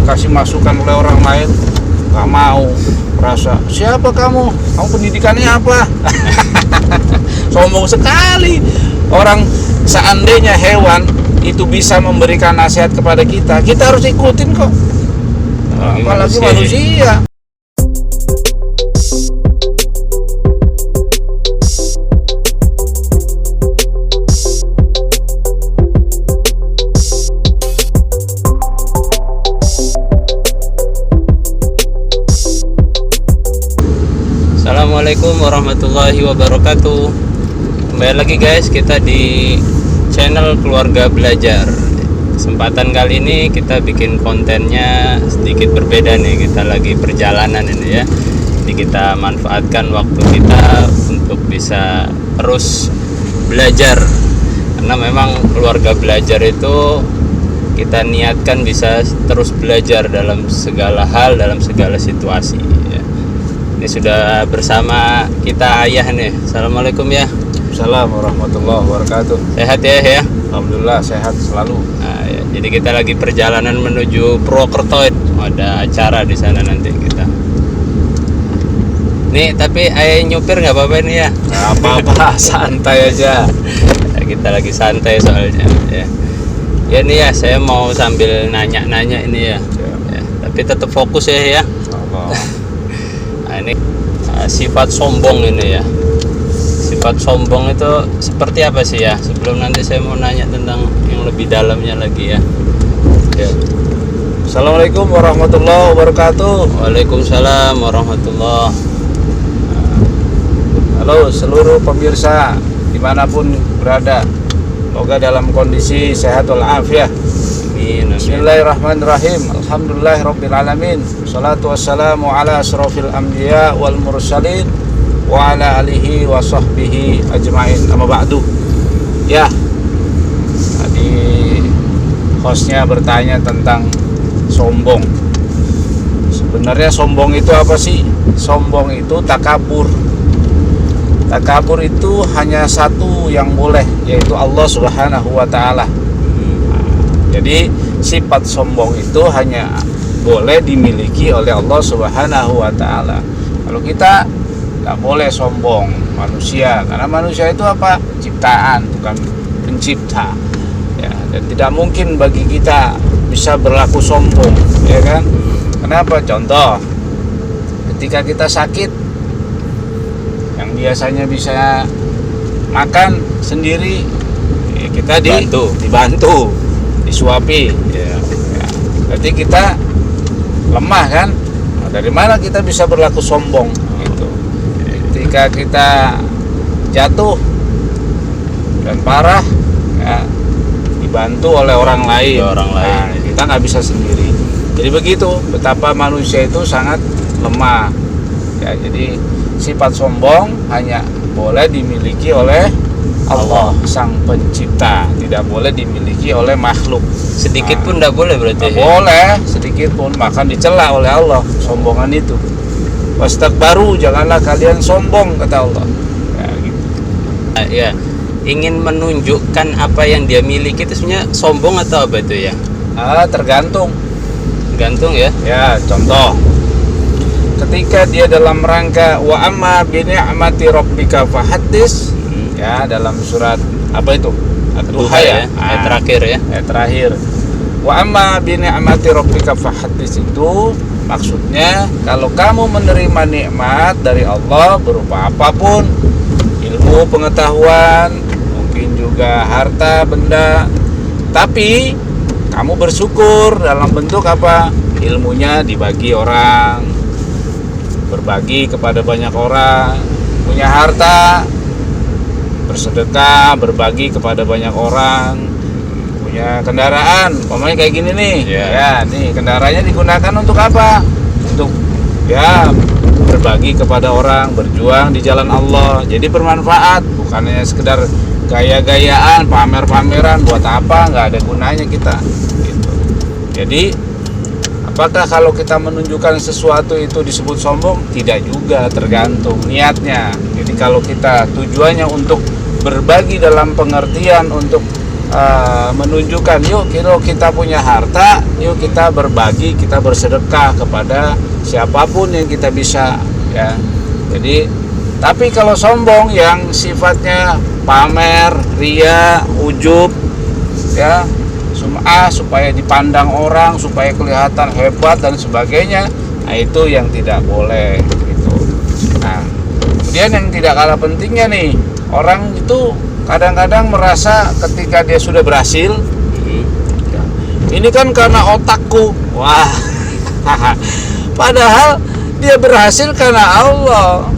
dikasih masukan oleh orang lain nggak mau, merasa siapa kamu pendidikannya apa? Sombong sekali orang. Seandainya hewan itu bisa memberikan nasihat kepada kita, kita harus ikutin kok, apalagi manusia. Assalamualaikum warahmatullahi wabarakatuh. Kembali lagi guys, kita di channel Keluarga Belajar. Kesempatan kali ini kita bikin kontennya sedikit berbeda nih. Kita lagi perjalanan ini ya. Jadi kita manfaatkan waktu kita untuk bisa terus belajar. Karena memang Keluarga Belajar itu kita niatkan bisa terus belajar dalam segala hal, dalam segala situasi ya. Ini sudah bersama kita ayah nih. Assalamualaikum ya. Assalamualaikum warahmatullahi wabarakatuh. Sehat ya? Alhamdulillah sehat selalu. Nah, ya. Jadi kita lagi perjalanan menuju Purwokerto. Ada acara di sana nanti kita. Nih tapi ayah nyupir nggak apa-apa nih ya? Nggak apa-apa, santai aja. Ya, kita lagi santai soalnya. Ya nih ya, saya mau sambil nanya-nanya ini ya. Ya, tapi tetap fokus ya. Allah. Nah, ini sifat sombong ini ya. Sifat sombong itu seperti apa sih ya? Sebelum nanti saya mau nanya tentang yang lebih dalamnya lagi ya. Assalamualaikum warahmatullahi wabarakatuh. Waalaikumsalam warahmatullahi. Halo seluruh pemirsa dimanapun berada, semoga dalam kondisi sehat walafiat. Amin. Bismillahirrahmanirrahim. Alhamdulillahirabbil alamin. Wassalatu wassalamu ala asrofil anbiya wal mursalin wa ala alihi wa sahbihi ajmain. Amma ba'du. Ya. Tadi hostnya bertanya tentang sombong. Sebenarnya sombong itu apa sih? Sombong itu takabur. Takabur itu hanya satu yang boleh, yaitu Allah Subhanahu wa taala. Jadi sifat sombong itu hanya boleh dimiliki oleh Allah Subhanahu wa taala. Kalau kita nggak boleh sombong manusia, karena manusia itu apa? Ciptaan, bukan pencipta. Ya, dan tidak mungkin bagi kita bisa berlaku sombong, ya kan? Kenapa? Contoh, ketika kita sakit, yang biasanya bisa makan sendiri, ya kita dibantu, disuapi, ya. Berarti kita lemah kan? Nah, dari mana kita bisa berlaku sombong? Gitu. Ketika kita jatuh dan parah, ya, dibantu oleh orang lain. Nah, kita nggak bisa sendiri. Jadi begitu, betapa manusia itu sangat lemah. Ya, jadi sifat sombong hanya boleh dimiliki oleh Allah Sang Pencipta, tidak boleh dimiliki oleh makhluk. Sedikit pun tidak boleh berarti. Tidak boleh sedikit pun, bahkan dicela oleh Allah sombongan itu. Wastakbaru, janganlah kalian sombong, kata Allah. Ya, gitu. Ya, ingin menunjukkan apa yang dia miliki itu sebenarnya sombong atau apa itu ya? Tergantung. Tergantung ya. Ya, contoh. Ketika dia dalam rangka wa amma bi ni'mati rabbika fahaddits, ya, dalam surat apa itu? Ad-Duha ya, ayat terakhir ya. Ayat terakhir. Wa amma bi ni'mati rabbika fahaddits itu maksudnya kalau kamu menerima nikmat dari Allah berupa apapun, ilmu, pengetahuan, mungkin juga harta benda, tapi kamu bersyukur dalam bentuk apa? Ilmunya dibagi orang, berbagi kepada banyak orang, punya harta, bersedekah, berbagi kepada banyak orang, punya kendaraan, umpamanya kayak gini nih, ya, nih kendaraannya digunakan untuk apa? Untuk ya berbagi kepada orang, berjuang di jalan Allah, jadi bermanfaat, bukannya sekedar gaya-gayaan, pamer-pameran, buat apa? Nggak ada gunanya kita. Gitu. Jadi apakah kalau kita menunjukkan sesuatu itu disebut sombong? Tidak juga, tergantung niatnya. Jadi kalau kita tujuannya untuk berbagi dalam pengertian untuk menunjukkan yuk kalau kita punya harta, yuk kita berbagi, kita bersedekah kepada siapapun yang kita bisa, ya. Jadi tapi kalau sombong yang sifatnya pamer, ria, ujub, ya, sum'ah, supaya dipandang orang, supaya kelihatan hebat dan sebagainya, nah itu yang tidak boleh gitu. Nah, kemudian yang tidak kalah pentingnya nih, orang itu kadang-kadang merasa ketika dia sudah berhasil, ini kan karena otakku. Wah, padahal dia berhasil karena Allah.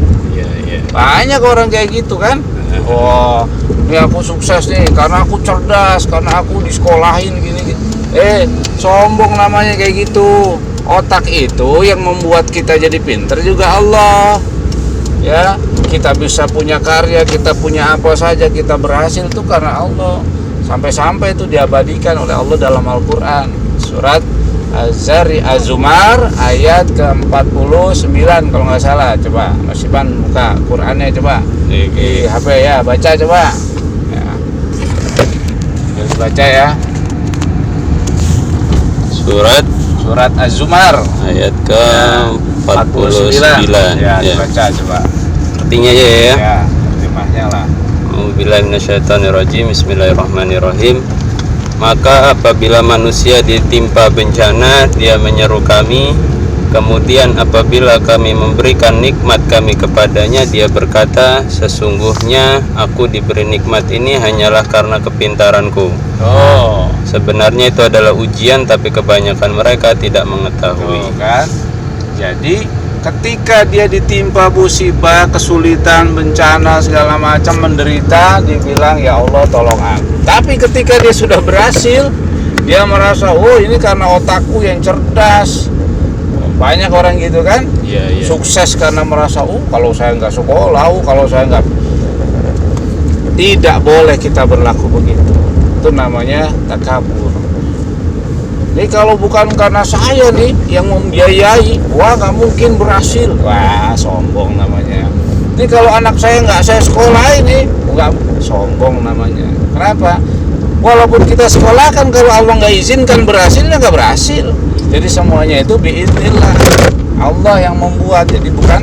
Banyak orang kayak gitu kan. Oh, ini aku sukses nih karena aku cerdas, karena aku disekolahin gini. Sombong namanya kayak gitu. Otak itu yang membuat kita jadi pinter juga Allah. Ya, kita bisa punya karya, kita punya apa saja, kita berhasil itu karena Allah. Sampai-sampai itu diabadikan oleh Allah dalam Al-Qur'an. Surat Az-Zumar ayat ke-49 kalau nggak salah. Coba Mas Iban buka Qur'annya coba di HP ya, baca coba ya. Baca ya. Surat Az-Zumar ayat ke-49 ya, dibaca coba. Artinya ya. Ya, terjemahnya lah. A'udzubillahi minasyaitonirrajim. Bismillahirrahmanirrahim. Maka apabila manusia ditimpa bencana, dia menyeru kami. Kemudian apabila kami memberikan nikmat kami kepadanya, dia berkata, sesungguhnya aku diberi nikmat ini hanyalah karena kepintaranku. Oh, sebenarnya itu adalah ujian, tapi kebanyakan mereka tidak mengetahui. kan? Jadi ketika dia ditimpa musibah, kesulitan, bencana, segala macam, menderita, dibilang ya Allah tolong aku. Tapi ketika dia sudah berhasil, dia merasa oh ini karena otakku yang cerdas. Banyak orang gitu kan, sukses karena merasa kalau saya nggak sekolah, kalau saya nggak. Tidak boleh kita berlaku begitu. Itu namanya takabur. Ini kalau bukan karena saya nih yang membiayai, wah nggak mungkin berhasil. Wah, sombong namanya. Ini kalau anak saya nggak saya sekolah ini, nggak, sombong namanya. Kenapa? Walaupun kita sekolah kan kalau Allah nggak izinkan berhasilnya nggak berhasil. Jadi semuanya itu biiznillah. Allah yang membuat, jadi bukan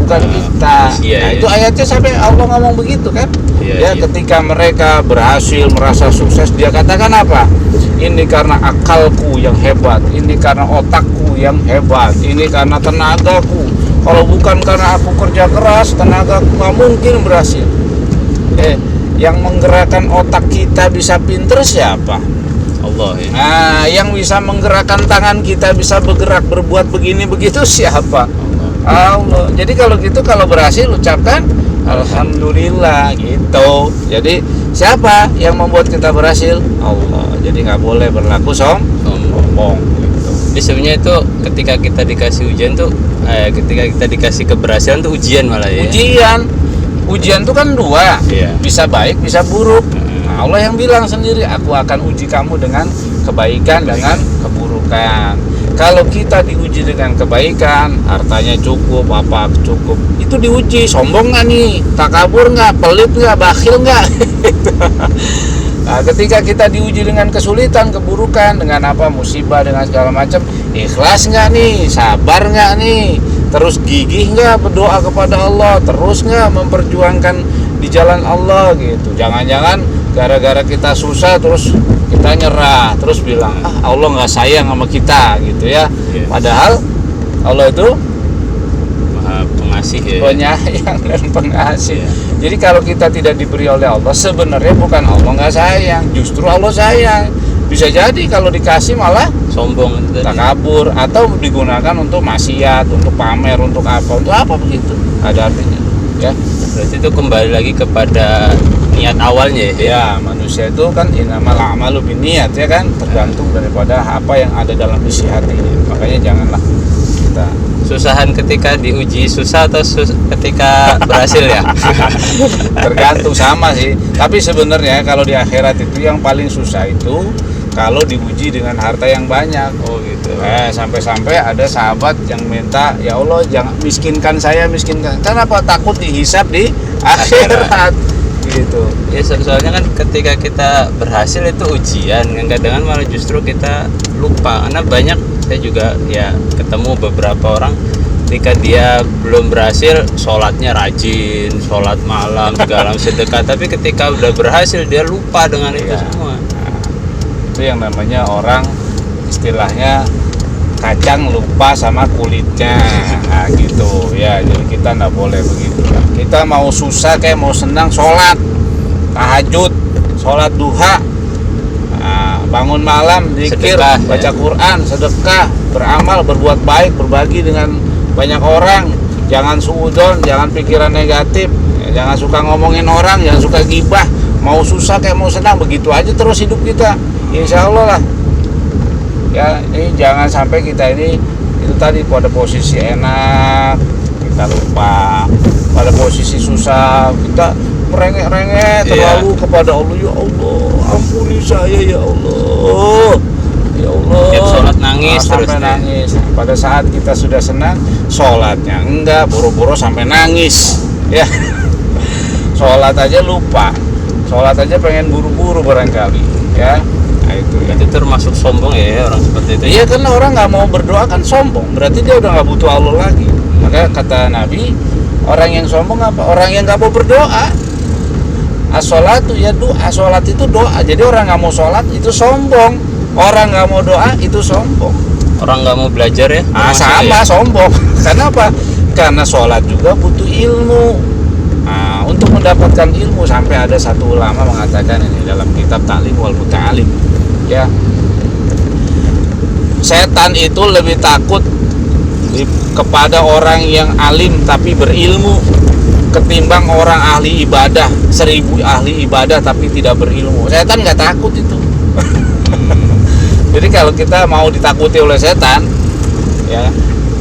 kita. Nah, itu ayatnya sampai Allah ngomong begitu kan? Ketika mereka berhasil, merasa sukses, dia katakan apa? Ini karena akalku yang hebat, ini karena otakku yang hebat, ini karena tenagaku. Kalau bukan karena aku kerja keras, tenagaku nggak mungkin berhasil. Yang menggerakkan otak kita bisa pinter siapa? Allah ya. Nah, yang bisa menggerakkan tangan kita bisa bergerak, berbuat begini begitu siapa? Allah. Jadi kalau gitu, kalau berhasil ucapkan alhamdulillah gitu. Jadi siapa yang membuat kita berhasil? Allah. Jadi nggak boleh berlaku sombong gitu. Jadi sebenarnya itu ketika kita dikasih ujian tuh, ketika kita dikasih keberhasilan tuh ujian malah ya. Ujian tuh kan dua, bisa baik, bisa buruk. Nah, Allah yang bilang sendiri, aku akan uji kamu dengan kebaikan, dengan keburukan. Kalau kita diuji dengan kebaikan, hartanya cukup, apa cukup, itu diuji, sombong nggak nih, takabur nggak, pelit nggak, bakhil nggak. Nah, ketika kita diuji dengan kesulitan, keburukan, dengan apa, musibah, dengan segala macam, ikhlas nggak nih, sabar nggak nih, terus gigih nggak berdoa kepada Allah, terus nggak memperjuangkan di jalan Allah gitu. Jangan-jangan gara-gara kita susah terus kita nyerah, terus bilang Allah nggak sayang sama kita gitu ya. Padahal Allah itu Maha Pengasih ya. Penyayang dan pengasih. Jadi kalau kita tidak diberi oleh Allah, sebenarnya bukan Allah nggak sayang, justru Allah sayang. Bisa jadi kalau dikasih malah sombong, takabur, atau digunakan untuk maksiat, untuk pamer, untuk apa begitu. Ada artinya ya. Berarti itu kembali lagi kepada niat awalnya ya. Manusia itu kan innamal a'malu binniyat ya kan, tergantung daripada apa yang ada dalam isi hati. Makanya janganlah kita susahan ketika diuji susah atau ketika berhasil ya. Tergantung, sama sih. Tapi sebenarnya kalau di akhirat itu yang paling susah itu kalau diuji dengan harta yang banyak. Oh gitu. Sampai-sampai ada sahabat yang minta, ya Allah jangan miskinkan saya, miskinkan. Kenapa? Takut dihisab di akhirat. gitu. Ya soalnya kan ketika kita berhasil itu ujian, kadang-kadang malah justru kita lupa. Karena banyak, saya juga ya ketemu beberapa orang ketika dia belum berhasil, sholatnya rajin, sholat malam segala sedekah, tapi ketika udah berhasil dia lupa dengan itu semua. Nah, itu yang namanya orang istilahnya kacang lupa sama kulitnya. Nah, gitu ya. Jadi kita nggak boleh begitu lah. Kita mau susah kayak mau senang, sholat tahajud, sholat duha, bangun malam, zikir, Sedekah, baca ya. Quran, sedekah, beramal, berbuat baik, berbagi dengan banyak orang. Jangan suudzon, jangan pikiran negatif, jangan suka ngomongin orang, jangan suka gibah. Mau susah kayak mau senang, begitu aja terus hidup kita, insya Allah lah. Ya, ini jangan sampai kita ini itu tadi pada posisi enak kita lupa, pada posisi susah kita merengek-rengek terlalu kepada Allah. Ya Allah, ampuni saya ya Allah, ya Allah. Tiap sholat nangis terus sampai deh. nangis. Pada saat kita sudah senang, sholatnya enggak, boro-boro sampai nangis ya. Sholat aja lupa, sholat aja pengen buru-buru barangkali ya. Nah, itu termasuk sombong ya orang seperti itu. iya, karena orang nggak mau berdoa kan sombong, berarti dia udah nggak butuh Allah lagi. Maka kata Nabi, orang yang sombong apa? Orang yang nggak mau berdoa. As-sholatu ya doa, sholat itu doa. Jadi orang nggak mau sholat itu sombong, orang nggak mau doa itu sombong. Orang nggak mau belajar ya? Sama sombong. Karena apa? Karena sholat juga butuh ilmu. Nah, untuk mendapatkan ilmu, sampai ada satu ulama mengatakan ini dalam kitab Ta'lim wal Muta'alim, ya, setan itu lebih takut kepada orang yang alim tapi berilmu ketimbang orang ahli ibadah, 1000 ahli ibadah tapi tidak berilmu. Setan nggak takut itu. Jadi kalau kita mau ditakuti oleh setan, ya,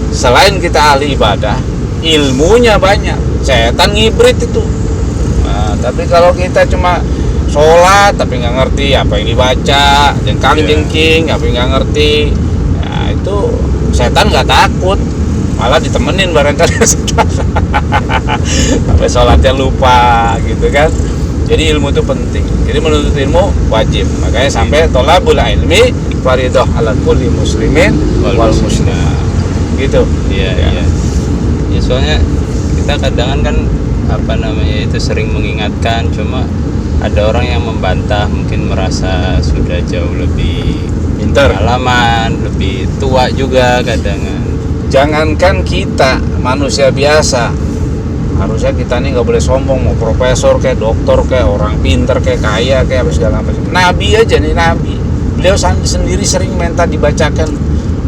selain kita ahli ibadah, ilmunya banyak. Setan ngibrit itu. Nah, tapi kalau kita cuma sholat tapi nggak ngerti apa yang dibaca, jengkang-jengking apa yang nggak ngerti, nah, itu setan nggak takut, malah ditemenin barangkali setan. Sampai sholatnya lupa gitu kan. Jadi ilmu itu penting. Jadi menuntut ilmu wajib. Makanya sampai tolabul ilmi faridah ala kulli muslimin wal muslimah. Gitu. Iya, Ya. iya. Ya soalnya kita kadang kan apa namanya itu sering mengingatkan, cuma ada orang yang membantah, mungkin merasa sudah jauh lebih Pinter. pengalaman, lebih tua juga kadang. Jangankan kita manusia biasa, harusnya kita nih nggak boleh sombong, mau profesor kayak dokter kayak orang pinter kayak kaya kayak apa segala macam. Nabi aja nih, Nabi beliau sendiri sering minta dibacakan,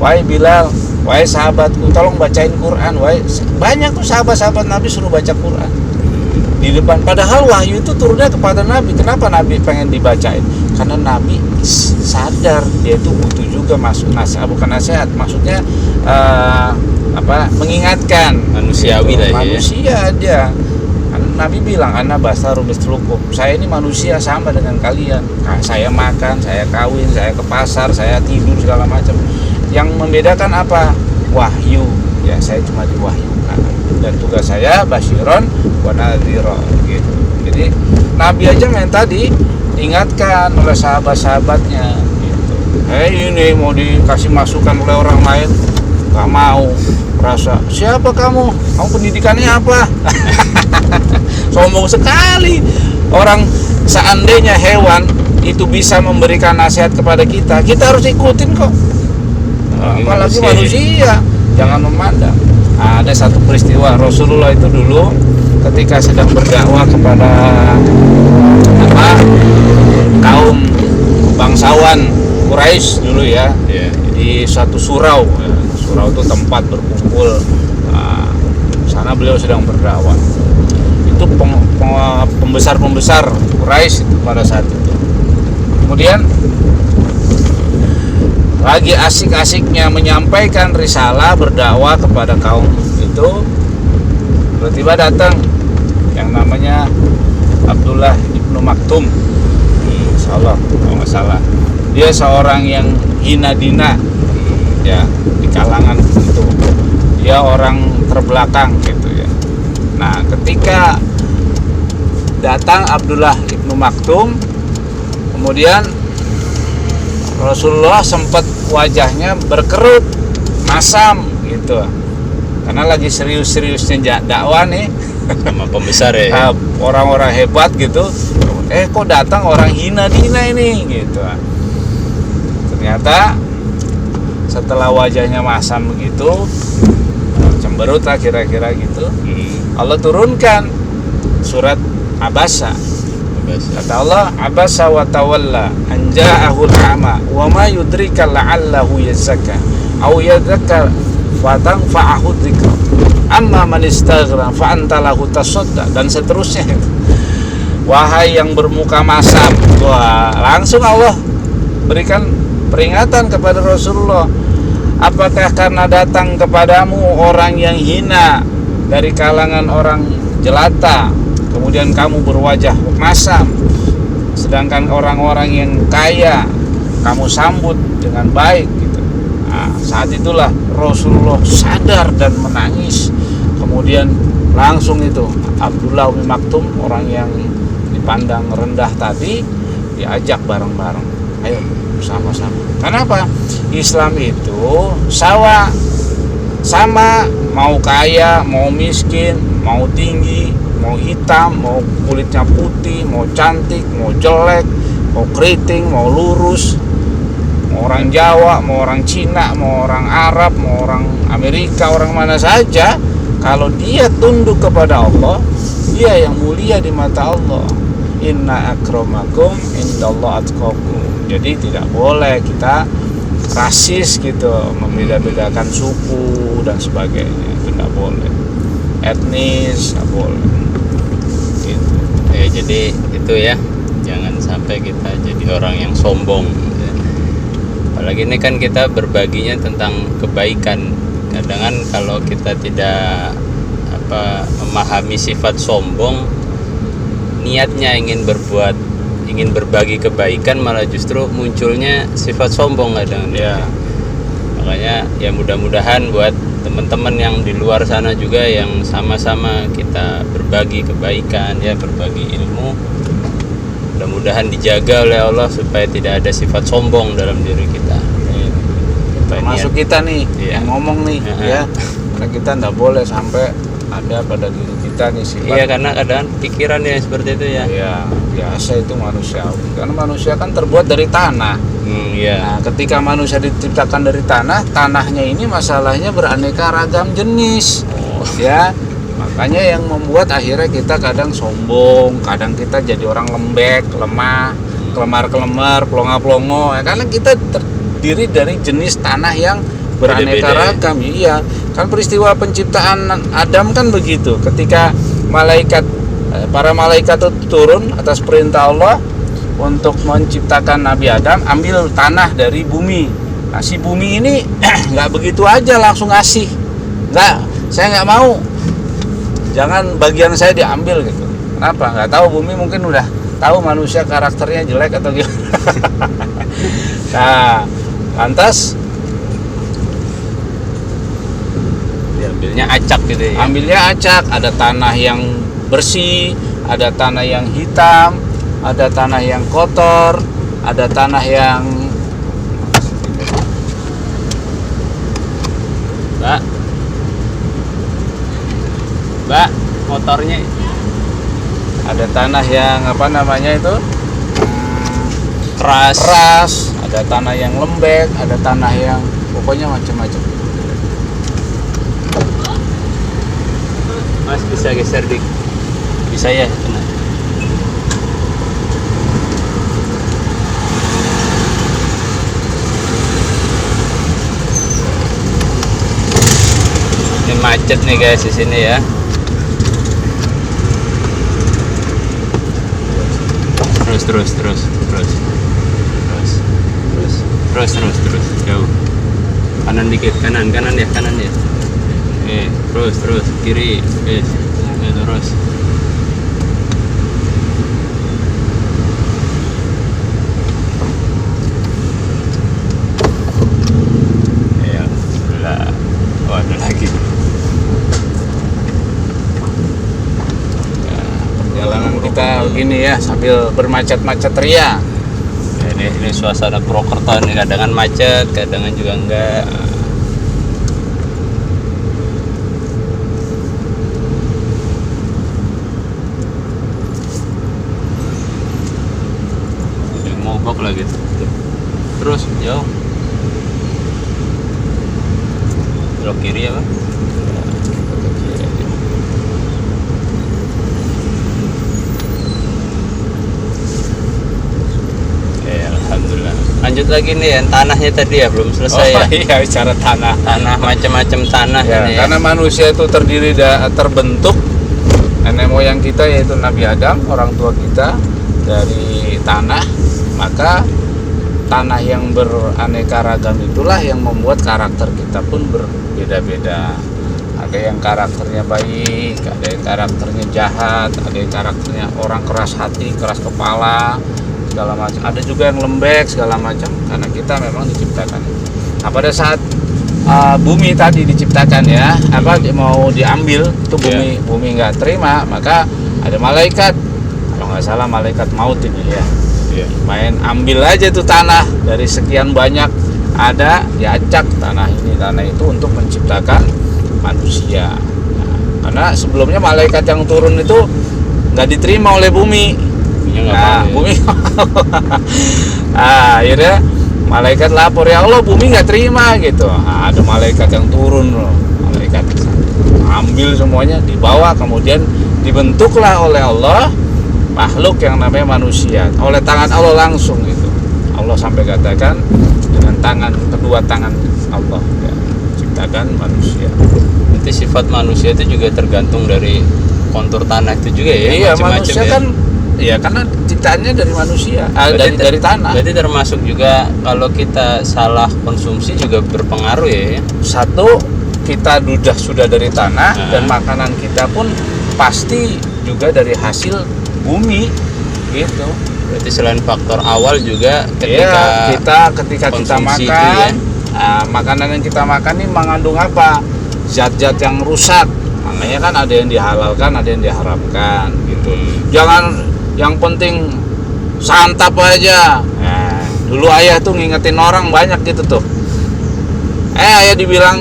wahai Bilal, wahai sahabatku, tolong bacain Quran. Wahai, banyak tuh sahabat-sahabat Nabi suruh baca Quran di depan, padahal wahyu itu turunnya kepada Nabi. Kenapa Nabi pengen dibacain? Karena Nabi sadar dia itu butuh juga nasihat, bukan nasihat, maksudnya mengingatkan Manusiawi gitu. lah ya. Manusia dia. Nabi bilang, ana basarum mislukum, saya ini manusia sama dengan kalian. Saya makan, saya kawin, saya ke pasar, saya tidur segala macam. Yang membedakan apa? Wahyu. Ya, saya cuma diwahyukan. Dan tugas saya basyiron wa nadhira gitu. Jadi Nabi aja yang tadi diingatkan oleh sahabat-sahabatnya gitu. Ini mau dikasih masukan oleh orang lain, nggak mau. Merasa, siapa kamu? Kamu pendidikannya apa? Sombong sekali. Orang seandainya hewan itu bisa memberikan nasihat kepada kita, kita harus ikutin kok. Apalagi manusia. Jangan memandang. Nah, ada satu peristiwa Rasulullah itu dulu ketika sedang berdakwah kepada kaum bangsawan Quraisy dulu ya, di satu surau. Surau itu tempat berkumpul. Nah, sana beliau sedang berdakwah. Itu pembesar-pembesar Quraisy pada saat itu. Kemudian lagi asik-asiknya menyampaikan risalah berdakwah kepada kaum itu, tiba-tiba datang yang namanya Abdullah ibnu Maktum, insyaallah kalau nggak salah. Dia seorang yang hina dina ya di kalangan itu, dia orang terbelakang gitu ya. Nah, ketika datang Abdullah ibnu Maktum. Kemudian Rasulullah sempat wajahnya berkerut, masam gitu, karena lagi serius-seriusnya dakwah nih sama pembesar ya. Orang-orang hebat gitu. Kok datang orang hina-hina ini gitu. Ternyata setelah wajahnya masam begitu, cemberut lah kira-kira gitu, Allah turunkan surat Abasa. Kata Allah, abasa wa tawalla an ja'ahul a'ma wa ma yudrika la'allahu yazakka aw yadhakkar fa tanfa'ahu dzikra amma man istaghna fa anta lahu tasadda, dan seterusnya. Wahai yang bermuka masam. Wah, langsung Allah berikan peringatan kepada Rasulullah, apakah karena datang kepadamu orang yang hina dari kalangan orang jelata, kemudian kamu berwajah masam, sedangkan orang-orang yang kaya kamu sambut dengan baik gitu. Nah, saat itulah Rasulullah sadar dan menangis. Kemudian langsung itu Abdullah bin Maktum, orang yang dipandang rendah tadi, diajak bareng-bareng, ayo sama-sama. Kenapa? Islam itu sama, mau kaya, mau miskin, mau tinggi, mau hitam, mau kulitnya putih, mau cantik, mau jelek, mau keriting, mau lurus, mau orang Jawa, mau orang Cina, mau orang Arab, mau orang Amerika, orang mana saja, kalau dia tunduk kepada Allah, dia yang mulia di mata Allah. Inna akramakum indallah atqakum. Jadi tidak boleh kita rasis gitu, membeda-bedakan suku dan sebagainya, itu tidak boleh. Etnis tidak boleh gitu. Jadi itu ya, jangan sampai kita jadi orang yang sombong. Apalagi ini kan kita berbaginya tentang kebaikan. Kadang kan kalau kita tidak memahami sifat sombong, niatnya ingin berbagi kebaikan, malah justru munculnya sifat sombong kadang ya. Makanya ya mudah-mudahan buat teman-teman yang di luar sana juga yang sama-sama kita berbagi kebaikan ya, berbagi ilmu, mudah-mudahan dijaga oleh Allah supaya tidak ada sifat sombong dalam diri kita. Termasuk kita nih yang ngomong nih ya, karena kita tidak boleh sampai ada pada diri kita nih sifat. Iya, karena kadang pikiran yang seperti itu ya. Iya, biasa itu manusiawi. Karena manusia kan terbuat dari tanah. Iya. Nah, ketika manusia diciptakan dari tanah, tanahnya ini masalahnya beraneka ragam jenis. Ya, makanya yang membuat akhirnya kita kadang sombong, kadang kita jadi orang lembek, lemah, kelemar-kelemar, pelongo-pelongo. Ya, karena kita terdiri dari jenis tanah yang beraneka ragam. Iya, kan peristiwa penciptaan Adam kan begitu. Ketika para malaikat itu turun atas perintah Allah untuk menciptakan Nabi Adam, ambil tanah dari bumi. Nah, si bumi ini nggak begitu aja langsung ngasih. Saya nggak mau. Jangan bagian saya diambil gitu. Kenapa? Nggak tahu, bumi mungkin udah tahu manusia karakternya jelek atau gimana. Nah, lantas ambilnya acak gitu ya. Ambilnya acak, ada tanah yang bersih, ada tanah yang hitam, ada tanah yang kotor, ada tanah yang Mbak, motornya ada tanah yang keras, ada tanah yang lembek, ada tanah yang pokoknya macam-macam. Mas bisa geser bisa ya, benar. Ini macet nih guys di sini ya. Terus jauh. Kanan dikit, kanan ya. Terus kiri, terus. Ya, ada lagi. Perjalanan kita gini ya sambil bermacet-macet ria. Ini suasana Purwokerto nih, kadangan macet, kadangan juga enggak. Mogok lagi terus jauh, belok kiri ya Bang. Alhamdulillah. Lanjut lagi nih yang tanahnya tadi ya belum selesai ya. Iya, bicara tanah Macam-macam tanah ya, ini karena manusia itu terbentuk nenek moyang kita yaitu Nabi Adam, orang tua kita dari tanah, maka tanah yang beraneka ragam itulah yang membuat karakter kita pun berbeda-beda. Ada yang karakternya baik, ada yang karakternya jahat, ada yang karakternya orang keras hati, keras kepala, segala macam. Ada juga yang lembek segala macam, karena kita memang diciptakan. Nah, pada saat bumi tadi diciptakan ya, mau diambil itu bumi nggak terima, maka ada malaikat, kalau nggak salah malaikat maut ini ya. Main ambil aja tuh tanah dari sekian banyak ada, diacak tanah itu untuk menciptakan manusia. Nah, karena sebelumnya malaikat yang turun itu nggak diterima oleh bumi. Bumi akhirnya malaikat lapor, ya Allah bumi nggak terima gitu. Ada malaikat yang turun, malaikat ambil semuanya, dibawa, kemudian dibentuklah oleh Allah makhluk yang namanya manusia oleh tangan Allah langsung gitu. Allah sampai katakan dengan kedua tangan Allah ya, ciptakan manusia. Nanti sifat manusia itu juga tergantung dari kontur tanah itu juga ya. Iya, manusia kan ya karena ciptaannya dari manusia, dari tanah. Berarti termasuk juga kalau kita salah konsumsi juga berpengaruh ya. Satu, kita sudah dari tanah dan makanan kita pun pasti juga dari hasil bumi gitu. Berarti selain faktor awal juga ketika kita makan makanan yang kita makan ini mengandung apa, zat-zat yang rusak. Makanya kan ada yang dihalalkan, ada yang diharamkan gitu. Jangan yang penting santap aja. Nah, dulu ayah tuh ngingetin orang banyak gitu tuh, ayah dibilang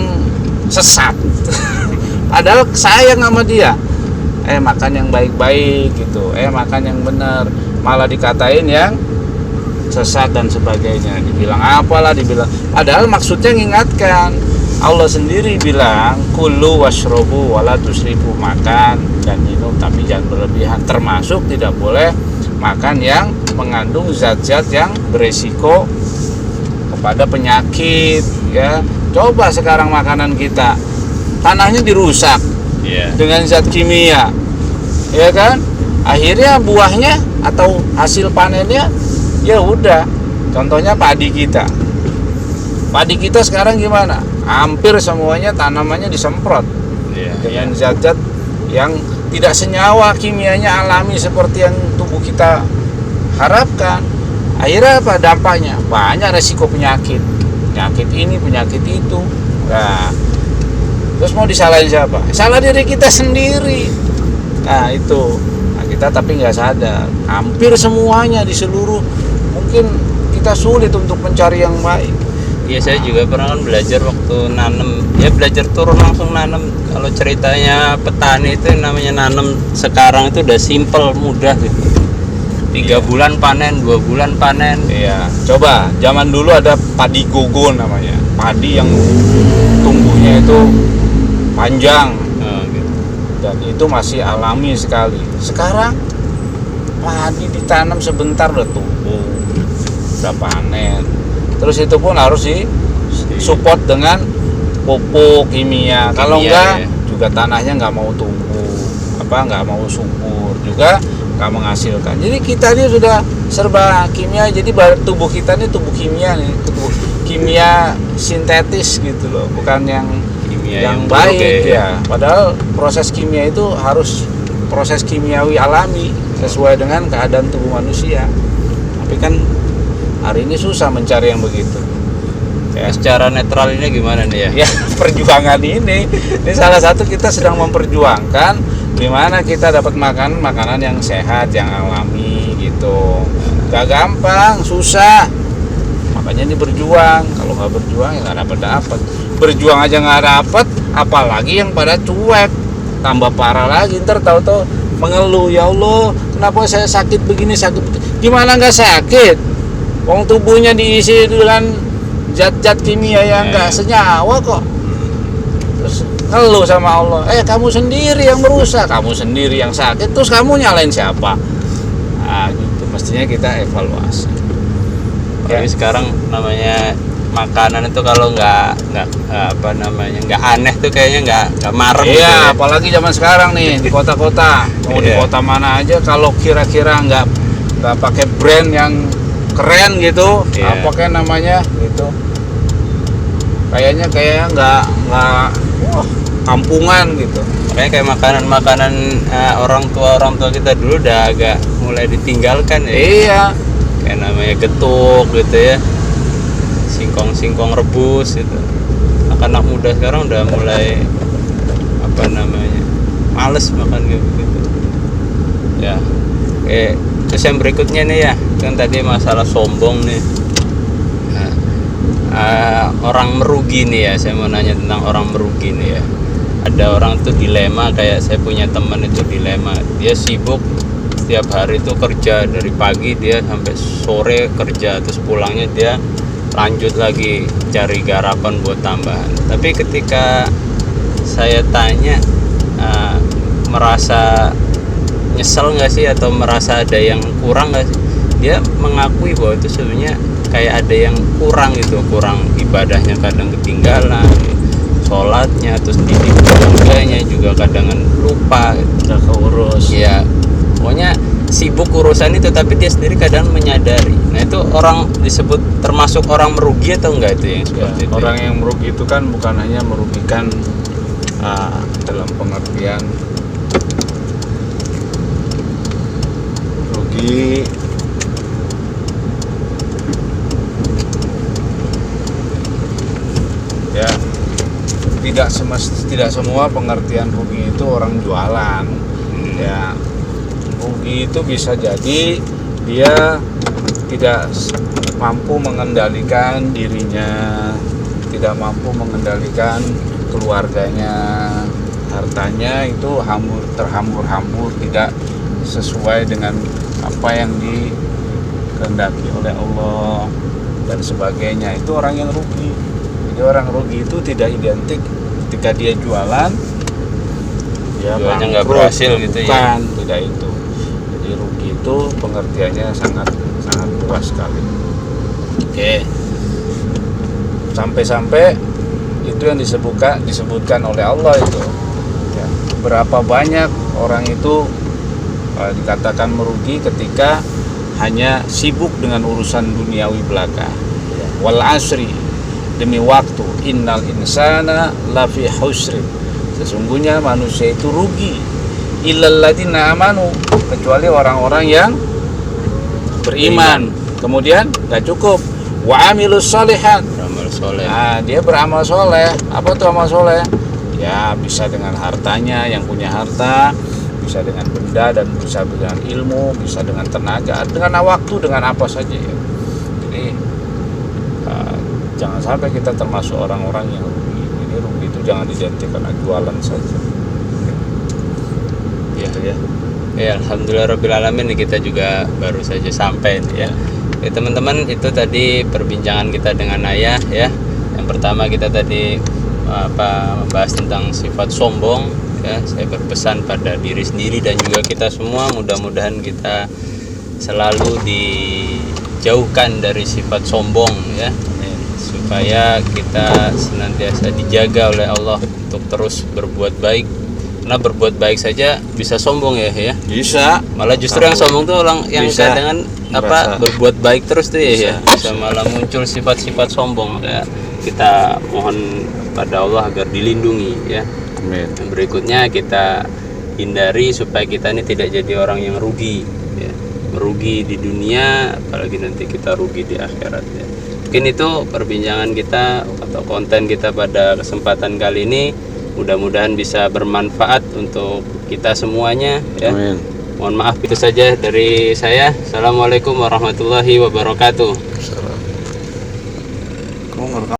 sesat padahal sayang sama dia. Makan yang baik-baik gitu, makan yang benar, malah dikatain yang sesat dan sebagainya, dibilang apalah, padahal maksudnya ngingatkan. Allah sendiri bilang kulu washrobu wala tusrifu, makan dan minum tapi jangan berlebihan, termasuk tidak boleh makan yang mengandung zat-zat yang beresiko kepada penyakit ya. Coba sekarang makanan kita tanahnya dirusak dengan zat kimia, ya kan? Akhirnya buahnya atau hasil panennya ya udah. Contohnya padi kita sekarang gimana? Hampir semuanya tanamannya disemprot dengan zat-zat yang tidak senyawa, kimianya alami seperti yang tubuh kita harapkan. Akhirnya apa dampaknya? Banyak resiko penyakit ini, penyakit itu. Nah, terus mau disalahin siapa? Salah diri kita sendiri. Nah itu, kita tapi nggak sadar. Hampir semuanya di seluruh, mungkin kita sulit untuk mencari yang baik. Iya, saya juga pernah kan belajar waktu nanam, ya belajar turun langsung nanam. Kalau ceritanya petani itu namanya nanam sekarang itu udah simple, mudah gitu. 3 bulan panen, 2 bulan panen. Iya, coba zaman dulu ada padi gogo namanya, padi yang tumbuhnya itu panjang gitu. Dan itu masih alami sekali. Sekarang padi ditanam sebentar udah tumbuh, udah panen. Terus itu pun harus support dengan pupuk kimia. Kalau enggak juga tanahnya nggak mau tumbuh, nggak mau subur, juga nggak menghasilkan. Jadi kita ini sudah serba kimia. Jadi tubuh kita ini tubuh kimia nih, tubuh kimia sintetis gitu loh, bukan yang kimia yang baik ya. Padahal proses kimia itu harus proses kimiawi alami sesuai dengan keadaan tubuh manusia. Tapi kan hari ini susah mencari yang begitu. Ya. Secara netral ini gimana nih ya? Ya, perjuangan ini salah satu kita sedang memperjuangkan gimana kita dapat makanan yang sehat, yang alami gitu. Gak gampang, susah. Makanya ini berjuang. Kalau nggak berjuang ya nggak dapat. Berjuang aja nggak dapat, apalagi yang pada cuek. Tambah parah lagi, ntar tahu-tahu mengeluh, ya Allah, kenapa saya sakit begini, sakit begini. Gimana nggak sakit? Wong tubuhnya diisi dengan zat-zat kimia yang nggak senyawa kok. Terus ngeluh sama Allah, kamu sendiri yang merusak, kamu sendiri yang sakit, terus kamu nyalain siapa? Gitu. Mestinya kita evaluasi. Tapi sekarang namanya makanan itu kalau nggak aneh tuh kayaknya nggak marem gitu Iya, ya. apalagi zaman sekarang nih di kota-kota. Mau di Iya. kota mana aja, kalau kira-kira nggak pakai brand yang keren gitu, Iya. apa kayak namanya gitu, kayaknya nggak wah, kampungan gitu. Makanya kayak makanan orang tua kita dulu udah agak mulai ditinggalkan ya. Iya, Kayak namanya getuk gitu ya, singkong rebus gitu. Anak muda sekarang udah mulai males makan gitu ya. Terus yang berikutnya nih ya, kan tadi masalah sombong nih. Orang merugi nih ya, saya mau nanya tentang orang merugi nih ya. Ada orang tuh dilema, kayak saya punya teman itu dilema, dia sibuk setiap hari itu kerja dari pagi dia sampai sore kerja, terus pulangnya dia lanjut lagi cari garapan buat tambahan. Tapi ketika saya tanya, merasa nyesel nggak sih atau merasa ada yang kurang nggak sih, dia mengakui bahwa itu sebenarnya kayak ada yang kurang gitu, kurang ibadahnya kadang ketinggalan, sholatnya, terus didik keluarganya juga kadang lupa, nggak keurus. ya pokoknya sibuk urusan itu, tapi dia sendiri kadang menyadari. Nah itu orang disebut termasuk orang merugi atau enggak itu yang seperti itu? Orang yang merugi itu kan bukan hanya merugikan dalam pengertian rugi ya, tidak semua pengertian rugi itu orang jualan. Ya, rugi itu bisa jadi dia tidak mampu mengendalikan dirinya, tidak mampu mengendalikan keluarganya, hartanya itu terhambur-hambur, tidak sesuai dengan apa yang dikehendaki oleh Allah dan sebagainya. Itu orang yang rugi. Jadi orang rugi itu tidak identik ketika dia jualan dia Jualnya nggak bangkrut. berhasil gitu ya? Bukan, tidak itu. Jadi rugi itu pengertiannya sangat luas sekali. Oke. Sampai-sampai itu yang disebutkan oleh Allah itu. Ya, berapa banyak orang itu dikatakan merugi ketika hanya sibuk dengan urusan duniawi belaka. Wal asri, demi waktu, innal insana lafi husrin, sesungguhnya manusia itu rugi, illal ladzina amanu, kecuali orang-orang yang beriman. Kemudian gak cukup, wa amilus sholihat, Beramal soleh. nah dia beramal soleh. Apa tuh amal soleh? Ya bisa dengan hartanya, yang punya harta, bisa dengan benda, dan bisa dengan ilmu, bisa dengan tenaga, dengan waktu, dengan apa saja ya. Jadi jangan sampai kita termasuk orang-orang yang rugi. Ini rugi itu jangan identikan jualan saja. Ya. Ya, alhamdulillahirobbilalamin, kita juga baru saja sampai ya. Ya teman-teman, itu tadi perbincangan kita dengan Ayah ya. Yang pertama kita tadi membahas tentang sifat sombong ya. Saya berpesan pada diri sendiri dan juga kita semua, mudah-mudahan kita selalu dijauhkan dari sifat sombong ya, supaya kita senantiasa dijaga oleh Allah untuk terus berbuat baik. Karena berbuat baik saja bisa sombong ya. Bisa. Malah justru yang sombong tuh orang yang Bisa. kadang Merasa. berbuat baik terus tuh ya. Bisa. Bisa malah muncul sifat-sifat sombong. Maka kita mohon pada Allah agar dilindungi ya. Amin. Yang berikutnya kita hindari supaya kita ini tidak jadi orang yang rugi ya. Merugi di dunia, apalagi nanti kita rugi di akhirat ya. Mungkin itu perbincangan kita atau konten kita pada kesempatan kali ini. Mudah-mudahan bisa bermanfaat untuk kita semuanya ya. Amin. Mohon maaf, itu saja dari saya. Assalamualaikum warahmatullahi wabarakatuh. Kamu ngerekam